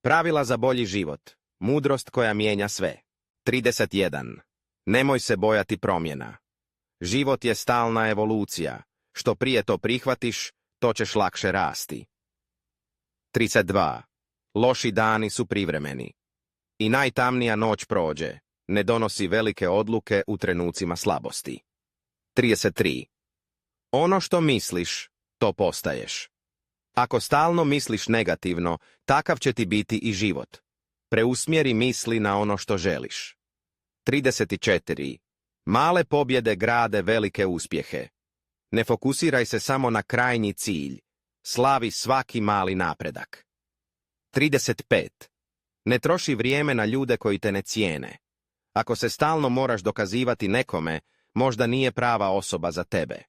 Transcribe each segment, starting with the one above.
Pravila za bolji život. Mudrost koja mijenja sve. 31. Nemoj se bojati promjena. Život je stalna evolucija. Što prije to prihvatiš, to ćeš lakše rasti. 32. Loši dani su privremeni. I najtamnija noć prođe. Ne donosi velike odluke u trenucima slabosti. 33. Ono što misliš, to postaješ. Ako stalno misliš negativno, takav će ti biti i život. Preusmjeri misli na ono što želiš. 34. Male pobjede grade velike uspjehe. Ne fokusiraj se samo na krajnji cilj. Slavi svaki mali napredak. 35. Ne troši vrijeme na ljude koji te ne cijene. Ako se stalno moraš dokazivati nekome, možda nije prava osoba za tebe.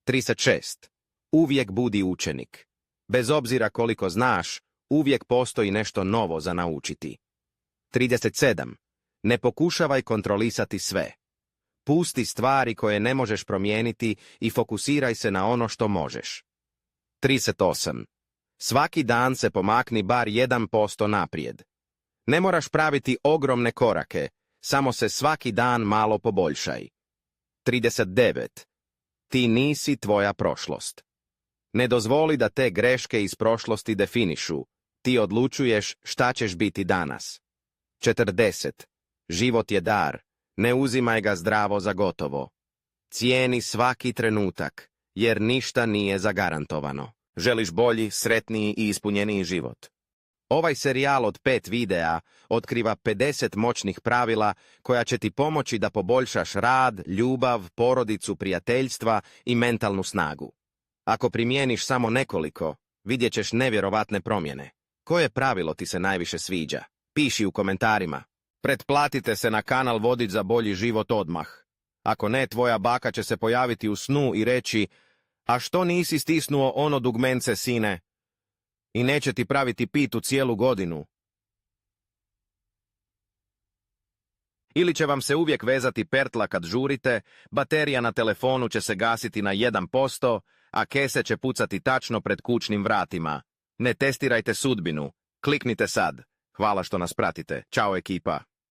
36. Uvijek budi učenik. Bez obzira koliko znaš, uvijek postoji nešto novo za naučiti. 37. Ne pokušavaj kontrolisati sve. Pusti stvari koje ne možeš promijeniti i fokusiraj se na ono što možeš. 38. Svaki dan se pomakni bar 1% naprijed. Ne moraš praviti ogromne korake, samo se svaki dan malo poboljšaj. 39. Ti nisi tvoja prošlost. Ne dozvoli da te greške iz prošlosti definišu. Ti odlučuješ šta ćeš biti danas. 40. Život je dar. Ne uzimaj ga zdravo za gotovo. Cijeni svaki trenutak, jer ništa nije zagarantovano. Želiš bolji, sretniji i ispunjeniji život? Ovaj serijal od 5 videa otkriva 50 moćnih pravila koja će ti pomoći da poboljšaš rad, ljubav, porodicu, prijateljstva i mentalnu snagu. Ako primijeniš samo nekoliko, vidjet ćeš nevjerovatne promjene. Koje pravilo ti se najviše sviđa? Piši u komentarima. Pretplatite se na kanal Vodič za bolji život odmah. Ako ne, tvoja baka će se pojaviti u snu i reći: a što nisi stisnuo ono dugmence, sine? I neće ti praviti pitu cijelu godinu. Ili će vam se uvijek vezati pertla kad žurite, baterija na telefonu će se gasiti na 1%, a kese će pucati tačno pred kućnim vratima. Ne testirajte sudbinu. Kliknite sad. Hvala što nas pratite. Ćao ekipa.